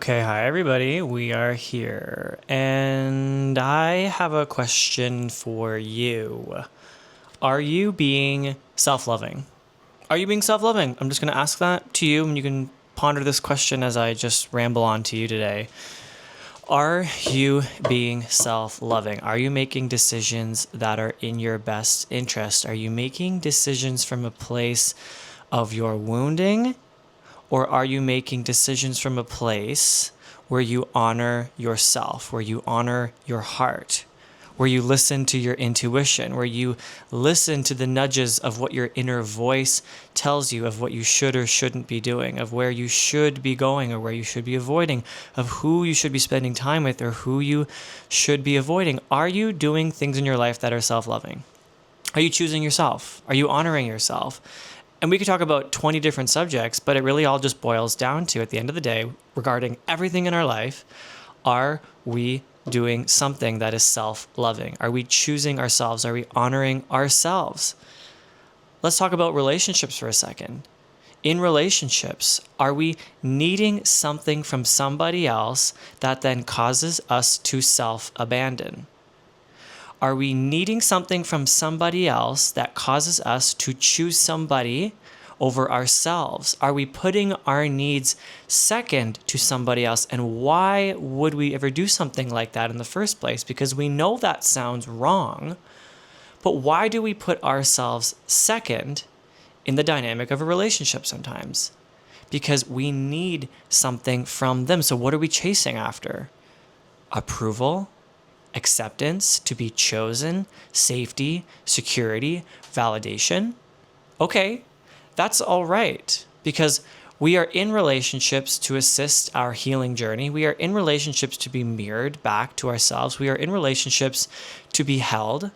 Okay, hi everybody. We are here. And I have a question for you. Are you being self-loving? Are you being self-loving? I'm just going to ask that to you, and you can ponder this question as I just ramble on to you today. Are you being self-loving? Are you making decisions that are in your best interest? Are you making decisions from a place of your wounding? Or are you making decisions from a place where you honor yourself, where you honor your heart, where you listen to your intuition, where you listen to the nudges of what your inner voice tells you of what you should or shouldn't be doing, of where you should be going or where you should be avoiding, of who you should be spending time with or who you should be avoiding? Are you doing things in your life that are self-loving? Are you choosing yourself? Are you honoring yourself? And we could talk about 20 different subjects, but it really all just boils down to, at the end of the day, regarding everything in our life, are we doing something that is self-loving? Are we choosing ourselves? Are we honoring ourselves? Let's talk about relationships for a second. In relationships, are we needing something from somebody else that then causes us to self-abandon? Are we needing something from somebody else that causes us to choose somebody over ourselves? Are we putting our needs second to somebody else? And why would we ever do something like that in the first place? Because we know that sounds wrong, but why do we put ourselves second in the dynamic of a relationship sometimes? Because we need something from them. So what are we chasing after? Approval? Acceptance, to be chosen, safety, security, validation. Okay, that's all right, because we are in relationships to assist our healing journey. We are in relationships to be mirrored back to ourselves. We are in relationships to be held.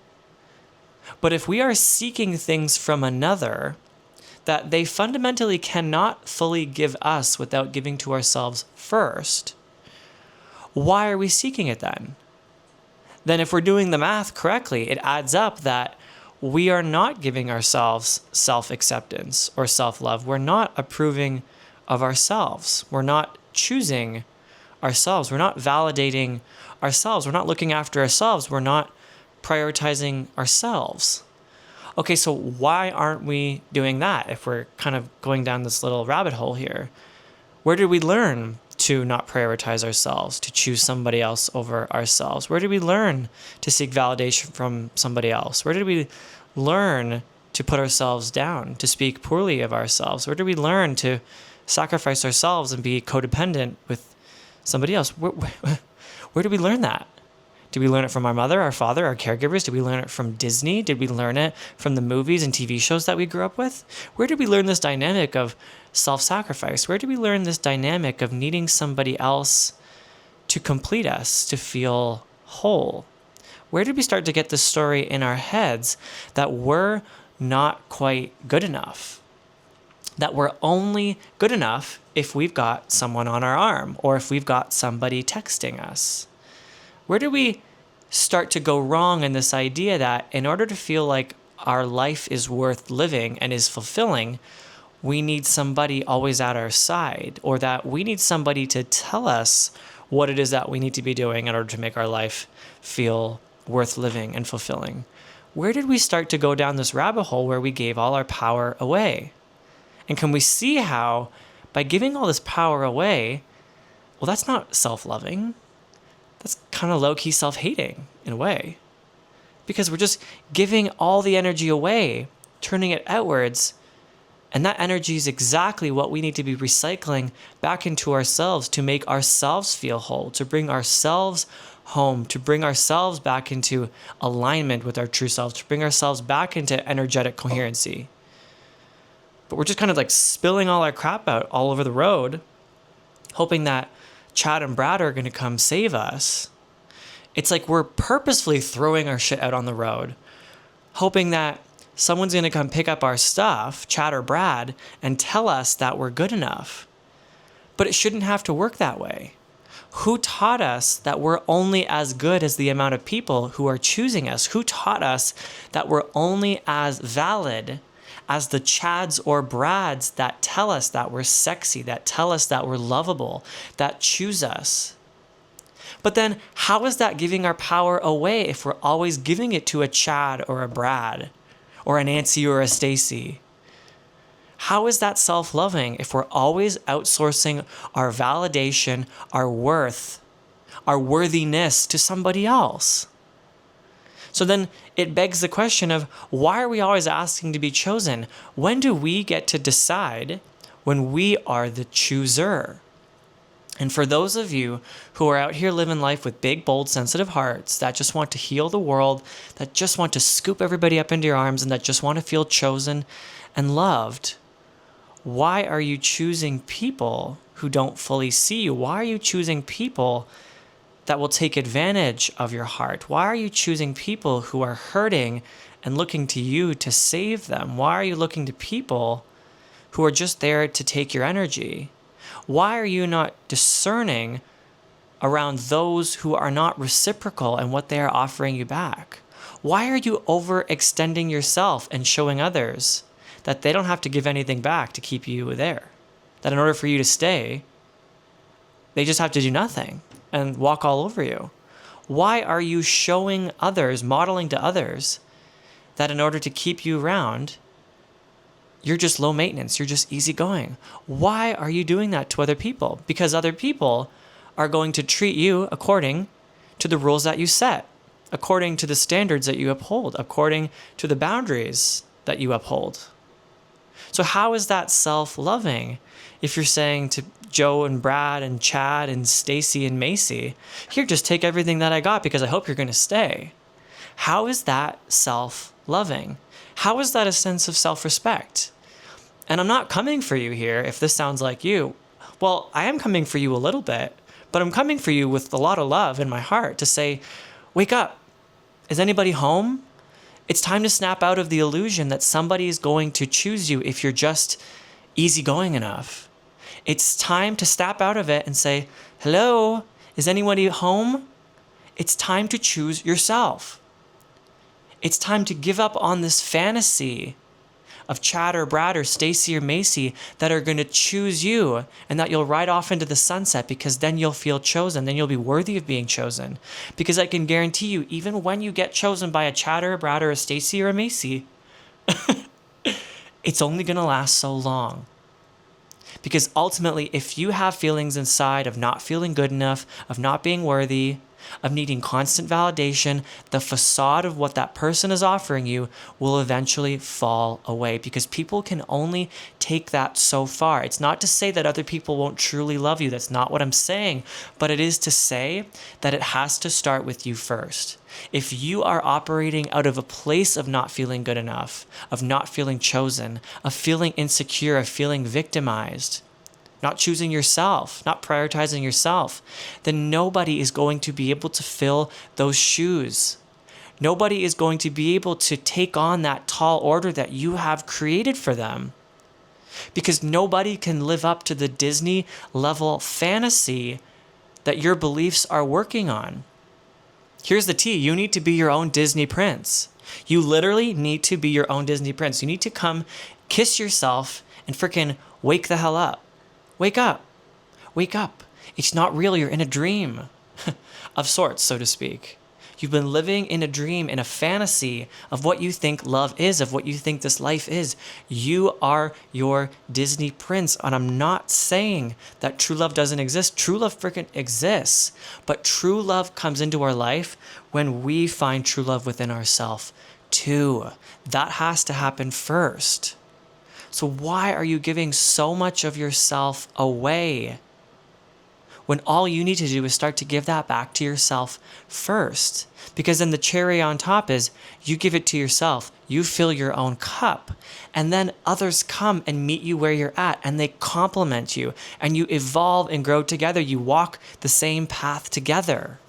But if we are seeking things from another that they fundamentally cannot fully give us without giving to ourselves first, why are we seeking it then? Then if we're doing the math correctly, it adds up that we are not giving ourselves self-acceptance or self-love. We're not approving of ourselves. We're not choosing ourselves. We're not validating ourselves. We're not looking after ourselves. We're not prioritizing ourselves. Okay, so why aren't we doing that if we're kind of going down this little rabbit hole here? Where did we learn to not prioritize ourselves, to choose somebody else over ourselves? Where did we learn to seek validation from somebody else? Where did we learn to put ourselves down, to speak poorly of ourselves? Where did we learn to sacrifice ourselves and be codependent with somebody else? Where did we learn that? Did we learn it from our mother, our father, our caregivers? Did we learn it from Disney? Did we learn it from the movies and TV shows that we grew up with? Where did we learn this dynamic of self-sacrifice? Where did we learn this dynamic of needing somebody else to complete us, to feel whole? Where did we start to get this story in our heads that we're not quite good enough? That we're only good enough if we've got someone on our arm or if we've got somebody texting us? Where do we start to go wrong in this idea that in order to feel like our life is worth living and is fulfilling, we need somebody always at our side, or that we need somebody to tell us what it is that we need to be doing in order to make our life feel worth living and fulfilling? Where did we start to go down this rabbit hole where we gave all our power away? And can we see how by giving all this power away, well, that's not self-loving. That's kind of low-key self-hating in a way, because we're just giving all the energy away, turning it outwards, and that energy is exactly what we need to be recycling back into ourselves to make ourselves feel whole, to bring ourselves home, to bring ourselves back into alignment with our true self, to bring ourselves back into energetic coherency. But we're just kind of like spilling all our crap out all over the road, hoping that Chad and Brad are going to come save us. It's like we're purposefully throwing our shit out on the road, hoping that someone's going to come pick up our stuff, Chad or Brad, and tell us that we're good enough. But it shouldn't have to work that way. Who taught us that we're only as good as the amount of people who are choosing us? Who taught us that we're only as valid as the Chads or Brads that tell us that we're sexy, that tell us that we're lovable, that choose us. But then how is that giving our power away if we're always giving it to a Chad or a Brad or a Nancy or a Stacy? How is that self-loving if we're always outsourcing our validation, our worth, our worthiness to somebody else? So then it begs the question of, why are we always asking to be chosen? When do we get to decide when we are the chooser? And for those of you who are out here living life with big, bold, sensitive hearts that just want to heal the world, that just want to scoop everybody up into your arms, and that just want to feel chosen and loved, why are you choosing people who don't fully see you? Why are you choosing people that will take advantage of your heart? Why are you choosing people who are hurting and looking to you to save them? Why are you looking to people who are just there to take your energy? Why are you not discerning around those who are not reciprocal in what they are offering you back? Why are you overextending yourself and showing others that they don't have to give anything back to keep you there? That in order for you to stay, they just have to do nothing and walk all over you? Why are you showing others, modeling to others, that in order to keep you around, you're just low maintenance, you're just easygoing? Why are you doing that to other people? Because other people are going to treat you according to the rules that you set, according to the standards that you uphold, according to the boundaries that you uphold. So how is that self-loving if you're saying to Joe and Brad and Chad and Stacy and Macy, here, just take everything that I got because I hope you're going to stay? How is that self-loving? How is that a sense of self-respect? And I'm not coming for you here if this sounds like you. Well, I am coming for you a little bit, but I'm coming for you with a lot of love in my heart to say, wake up. Is anybody home? It's time to snap out of the illusion that somebody is going to choose you if you're just easygoing enough. It's time to snap out of it and say, hello, is anybody home? It's time to choose yourself. It's time to give up on this fantasy of Chad or Brad or Stacy or Macy that are going to choose you and that you'll ride off into the sunset, because then you'll feel chosen. Then you'll be worthy of being chosen. Because I can guarantee you, even when you get chosen by a Chad or a Brad or a Stacy or a Macy, it's only going to last so long. Because ultimately, if you have feelings inside of not feeling good enough, of not being worthy, of needing constant validation, the facade of what that person is offering you will eventually fall away, because people can only take that so far. It's not to say that other people won't truly love you. That's not what I'm saying. But it is to say that it has to start with you first. If you are operating out of a place of not feeling good enough, of not feeling chosen, of feeling insecure, of feeling victimized, not choosing yourself, not prioritizing yourself, then nobody is going to be able to fill those shoes. Nobody is going to be able to take on that tall order that you have created for them. Because nobody can live up to the Disney level fantasy that your beliefs are working on. Here's the tea. You need to be your own Disney prince. You literally need to be your own Disney prince. You need to come kiss yourself and freaking wake the hell up. Wake up. Wake up. It's not real. You're in a dream of sorts, so to speak. You've been living in a dream, in a fantasy of what you think love is, of what you think this life is. You are your Disney prince. And I'm not saying that true love doesn't exist. True love freaking exists. But true love comes into our life when we find true love within ourselves too. That has to happen first. So why are you giving so much of yourself away when all you need to do is start to give that back to yourself first? Because then the cherry on top is you give it to yourself, you fill your own cup, and then others come and meet you where you're at, and they compliment you, and you evolve and grow together. You walk the same path together.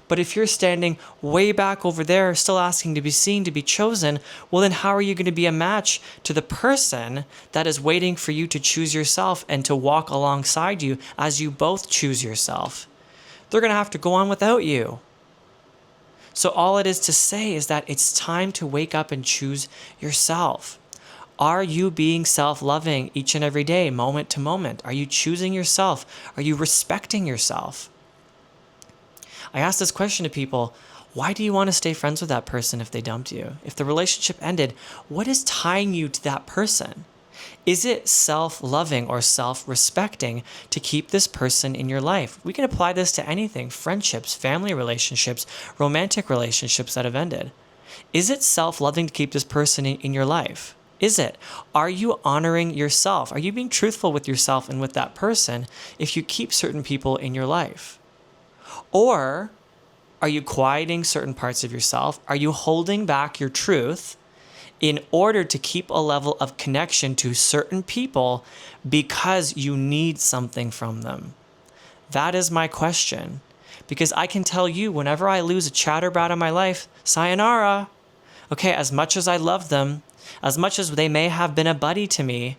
But if you're standing way back over there, still asking to be seen, to be chosen, well, then how are you going to be a match to the person that is waiting for you to choose yourself and to walk alongside you as you both choose yourself? They're going to have to go on without you. So all it is to say is that it's time to wake up and choose yourself. Are you being self-loving each and every day, moment to moment? Are you choosing yourself? Are you respecting yourself? I ask this question to people. Why do you want to stay friends with that person if they dumped you? If the relationship ended, what is tying you to that person? Is it self-loving or self-respecting to keep this person in your life? We can apply this to anything: friendships, family relationships, romantic relationships that have ended. Is it self-loving to keep this person in your life? Is it? Are you honoring yourself? Are you being truthful with yourself and with that person if you keep certain people in your life? Or are you quieting certain parts of yourself? Are you holding back your truth in order to keep a level of connection to certain people because you need something from them? That is my question. Because I can tell you, whenever I lose a chatterbrat in my life, sayonara. Okay, as much as I love them, as much as they may have been a buddy to me,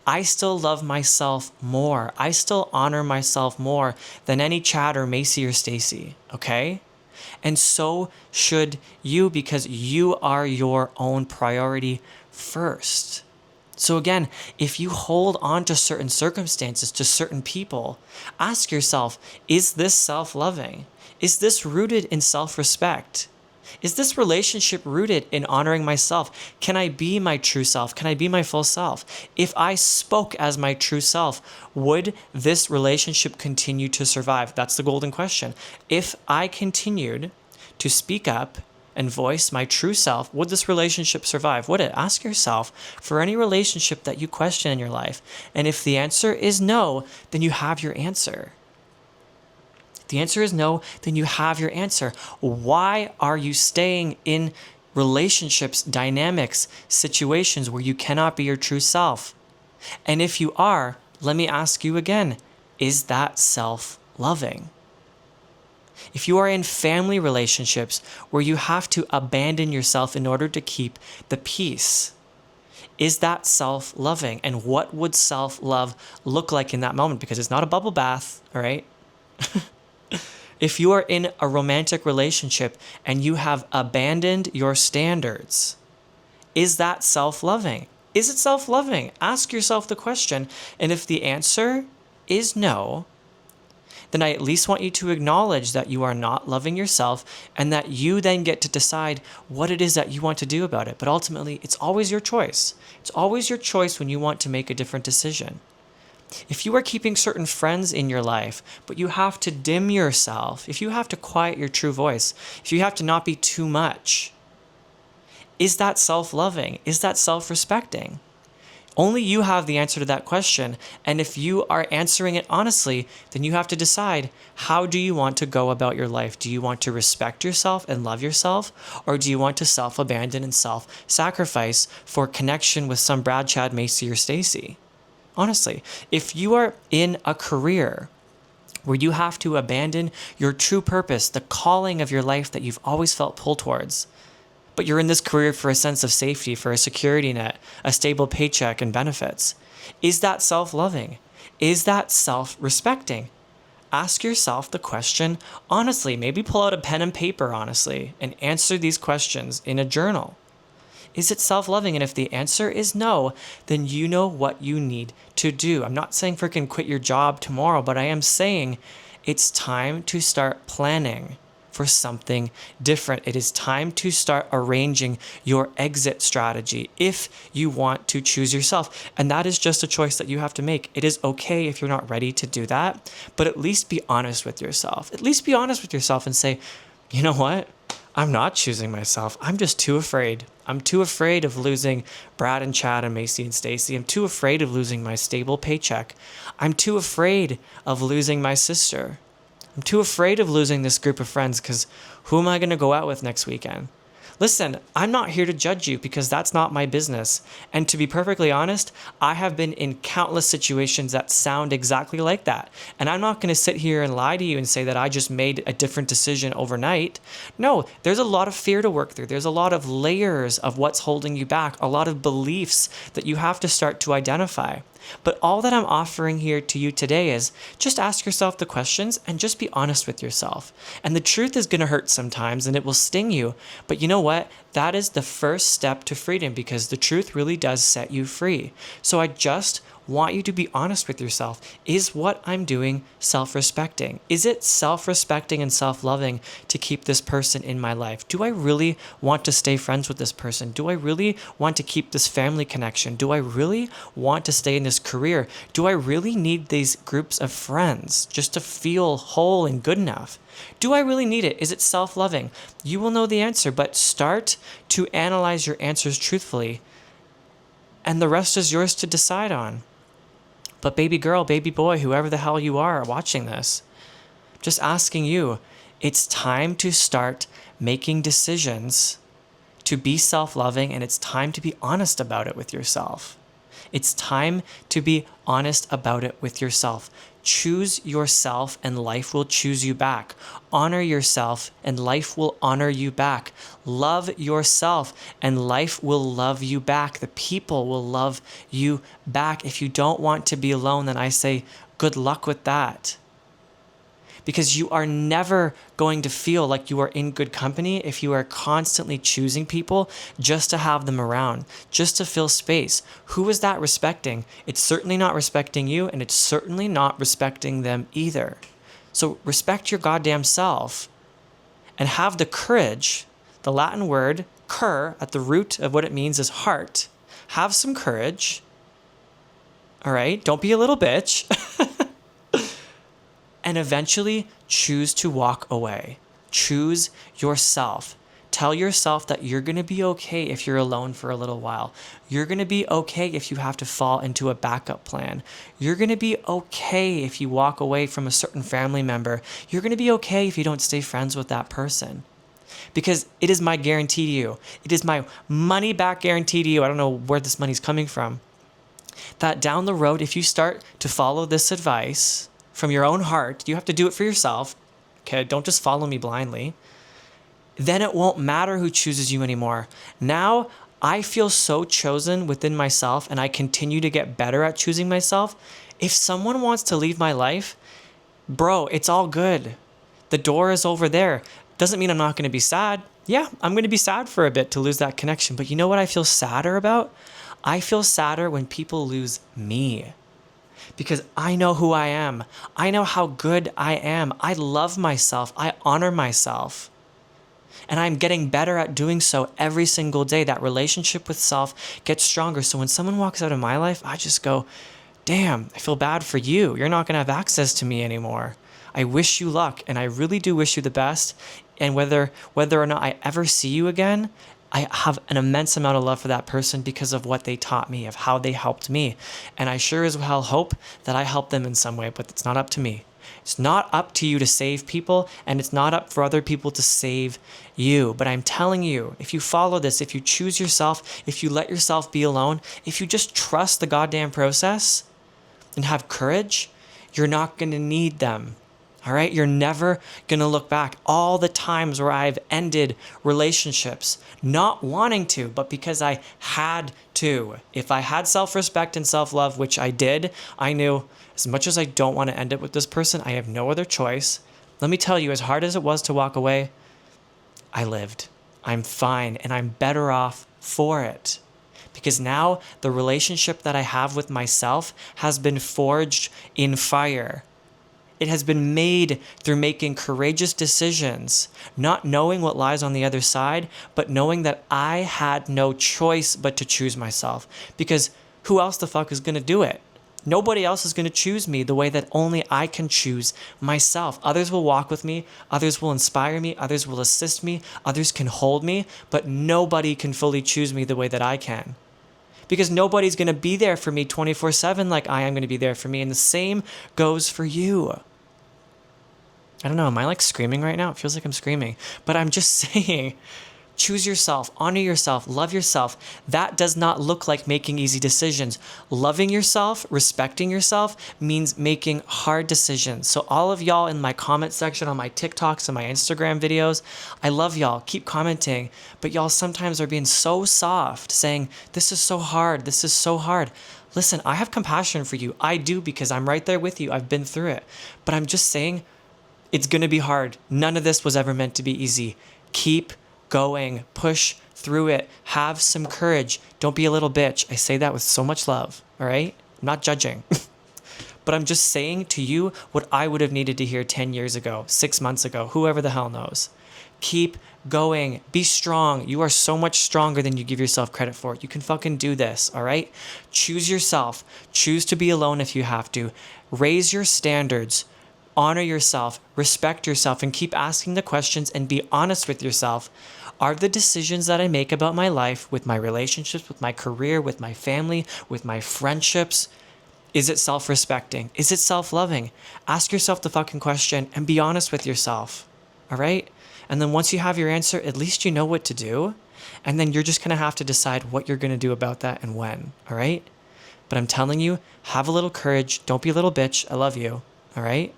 I still love myself more. I still honor myself more than any Chad or Macy or Stacy, okay? And so should you, because you are your own priority first. So again, if you hold on to certain circumstances, to certain people, ask yourself, is this self-loving? Is this rooted in self-respect? Is this relationship rooted in honoring myself? Can I be my true self? Can I be my full self? If I spoke as my true self, would this relationship continue to survive? That's the golden question. If I continued to speak up and voice my true self, would this relationship survive? Would it? Ask yourself for any relationship that you question in your life. And if the answer is no, then you have your answer. If the answer is no, then you have your answer. Why are you staying in relationships, dynamics, situations where you cannot be your true self? And if you are, let me ask you again, is that self-loving? If you are in family relationships where you have to abandon yourself in order to keep the peace, is that self-loving? And what would self-love look like in that moment? Because it's not a bubble bath, all right? If you are in a romantic relationship and you have abandoned your standards, is that self-loving? Is it self-loving? Ask yourself the question. And if the answer is no, then I at least want you to acknowledge that you are not loving yourself and that you then get to decide what it is that you want to do about it. But ultimately, it's always your choice. It's always your choice when you want to make a different decision. If you are keeping certain friends in your life, but you have to dim yourself, if you have to quiet your true voice, if you have to not be too much, is that self-loving? Is that self-respecting? Only you have the answer to that question. And if you are answering it honestly, then you have to decide, how do you want to go about your life? Do you want to respect yourself and love yourself? Or do you want to self-abandon and self-sacrifice for connection with some Brad, Chad, Macy, or Stacy? Honestly, if you are in a career where you have to abandon your true purpose, the calling of your life that you've always felt pulled towards, but you're in this career for a sense of safety, for a security net, a stable paycheck and benefits, is that self-loving? Is that self-respecting? Ask yourself the question honestly. Maybe pull out a pen and paper honestly and answer these questions in a journal. Is it self-loving? And if the answer is no, then you know what you need to do. I'm not saying freaking quit your job tomorrow, but I am saying it's time to start planning for something different. It is time to start arranging your exit strategy if you want to choose yourself. And that is just a choice that you have to make. It is okay if you're not ready to do that, but at least be honest with yourself. At least be honest with yourself and say, you know what? I'm not choosing myself. I'm just too afraid. I'm too afraid of losing Brad and Chad and Macy and Stacy. I'm too afraid of losing my stable paycheck. I'm too afraid of losing my sister. I'm too afraid of losing this group of friends because who am I going to go out with next weekend? Listen, I'm not here to judge you because that's not my business. And to be perfectly honest, I have been in countless situations that sound exactly like that. And I'm not going to sit here and lie to you and say that I just made a different decision overnight. No, there's a lot of fear to work through. There's a lot of layers of what's holding you back, a lot of beliefs that you have to start to identify. But all that I'm offering here to you today is just ask yourself the questions and just be honest with yourself. And the truth is going to hurt sometimes and it will sting you. But you know what? That is the first step to freedom, because the truth really does set you free. So I just want you to be honest with yourself. Is what I'm doing self-respecting? Is it self-respecting and self-loving to keep this person in my life? Do I really want to stay friends with this person? Do I really want to keep this family connection? Do I really want to stay in this career? Do I really need these groups of friends just to feel whole and good enough? Do I really need it? Is it self-loving? You will know the answer, but start to analyze your answers truthfully, and the rest is yours to decide on. But baby girl, baby boy, whoever the hell you are watching this, just asking you, it's time to start making decisions to be self-loving, and it's time to be honest about it with yourself. It's time to be honest about it with yourself. Choose yourself and life will choose you back. Honor yourself and life will honor you back. Love yourself and life will love you back. The people will love you back. If you don't want to be alone, then I say good luck with that. Because you are never going to feel like you are in good company if you are constantly choosing people just to have them around, just to fill space. Who is that respecting? It's certainly not respecting you, and it's certainly not respecting them either. So respect your goddamn self and have the courage. The Latin word cur, at the root of what it means is heart. Have some courage. All right? Don't be a little bitch. And eventually choose to walk away. Choose yourself. Tell yourself that you're going to be okay if you're alone for a little while. You're going to be okay if you have to fall into a backup plan. You're going to be okay if you walk away from a certain family member. You're going to be okay if you don't stay friends with that person. Because it is my guarantee to you. It is my money back guarantee to you. I don't know where this money's coming from. That down the road, if you start to follow this advice from your own heart, you have to do it for yourself. Okay, don't just follow me blindly. Then it won't matter who chooses you anymore. Now I feel so chosen within myself, and I continue to get better at choosing myself. If someone wants to leave my life, bro, it's all good. The door is over there. Doesn't mean I'm not going to be sad. Yeah, I'm going to be sad for a bit to lose that connection. But you know what I feel sadder about? I feel sadder when people lose me. Because I know who I am. I know how good I am. I love myself. I honor myself. And I'm getting better at doing so every single day. That relationship with self gets stronger. So when someone walks out of my life, I just go, damn, I feel bad for you. You're not going to have access to me anymore. I wish you luck, and I really do wish you the best. And whether or not I ever see you again, I have an immense amount of love for that person because of what they taught me, of how they helped me. And I sure as hell hope that I help them in some way, but it's not up to me. It's not up to you to save people, and it's not up for other people to save you. But I'm telling you, if you follow this, if you choose yourself, if you let yourself be alone, if you just trust the goddamn process and have courage, you're not going to need them. All right, you're never going to look back. All the times where I've ended relationships, not wanting to, but because I had to. If I had self-respect and self-love, which I did, I knew as much as I don't want to end it with this person, I have no other choice. Let me tell you, as hard as it was to walk away, I lived. I'm fine, and I'm better off for it. Because now the relationship that I have with myself has been forged in fire. It has been made through making courageous decisions, not knowing what lies on the other side, but knowing that I had no choice but to choose myself. Because who else the fuck is going to do it? Nobody else is going to choose me the way that only I can choose myself. Others will walk with me, others will inspire me, others will assist me, others can hold me, but nobody can fully choose me the way that I can. Because nobody's going to be there for me 24/7 like I am going to be there for me. And the same goes for you. I don't know, am I like screaming right now? It feels like I'm screaming. But I'm just saying, choose yourself, honor yourself, love yourself. That does not look like making easy decisions. Loving yourself, respecting yourself means making hard decisions. So all of y'all in my comment section on my TikToks and my Instagram videos, I love y'all. Keep commenting. But y'all sometimes are being so soft, saying, this is so hard. This is so hard. Listen, I have compassion for you. I do, because I'm right there with you. I've been through it. But I'm just saying, it's going to be hard. None of this was ever meant to be easy. Keep going. Push through it. Have some courage. Don't be a little bitch. I say that with so much love, all right? I'm not judging. But I'm just saying to you what I would have needed to hear 10 years ago, 6 months ago, whoever the hell knows. Keep going. Be strong. You are so much stronger than you give yourself credit for. You can fucking do this, all right? Choose yourself. Choose to be alone if you have to. Raise your standards. Honor yourself. Respect yourself, and keep asking the questions and be honest with yourself. Are the decisions that I make about my life, with my relationships, with my career, with my family, with my friendships, is it self-respecting? Is it self-loving? Ask yourself the fucking question and be honest with yourself. All right? And then once you have your answer, at least you know what to do. And then you're just going to have to decide what you're going to do about that and when. All right? But I'm telling you, have a little courage. Don't be a little bitch. I love you. All right?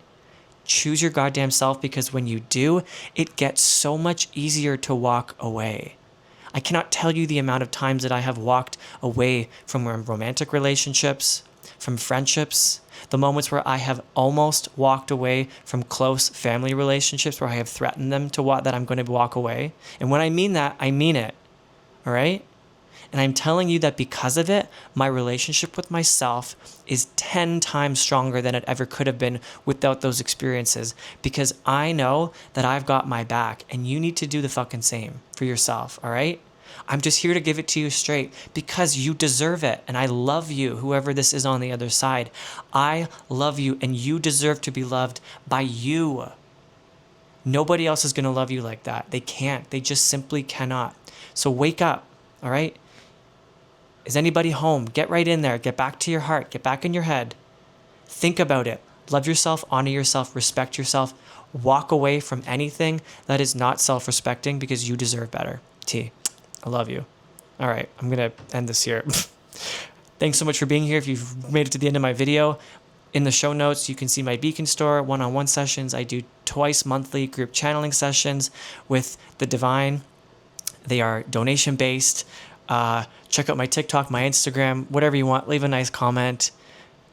Choose your goddamn self, because when you do, it gets so much easier to walk away. I cannot tell you the amount of times that I have walked away from romantic relationships, from friendships, the moments where I have almost walked away from close family relationships, where I have threatened them that I'm going to walk away. And when I mean that, I mean it. All right? And I'm telling you that because of it, my relationship with myself is 10 times stronger than it ever could have been without those experiences. Because I know that I've got my back, and you need to do the fucking same for yourself, all right? I'm just here to give it to you straight because you deserve it. And I love you, whoever this is on the other side. I love you, and you deserve to be loved by you. Nobody else is going to love you like that. They can't. They just simply cannot. So wake up, all right? Is anybody home? Get right in there. Get back to your heart. Get back in your head. Think about it. Love yourself, honor yourself, respect yourself. Walk away from anything that is not self-respecting, because you deserve better. T, I love you. All right, I'm going to end this here. Thanks so much for being here. If you've made it to the end of my video, in the show notes, you can see my Beacon Store one-on-one sessions. I do twice monthly group channeling sessions with the divine. They are donation-based. Check out my TikTok, my Instagram, whatever you want. Leave a nice comment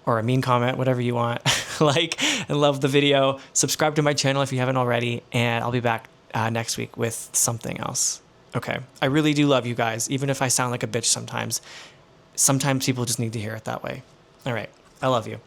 or a mean comment, whatever you want. Like and love the video. Subscribe to my channel if you haven't already, and I'll be back next week with something else. Okay. I really do love you guys, even if I sound like a bitch sometimes. Sometimes people just need to hear it that way. All right. I love you.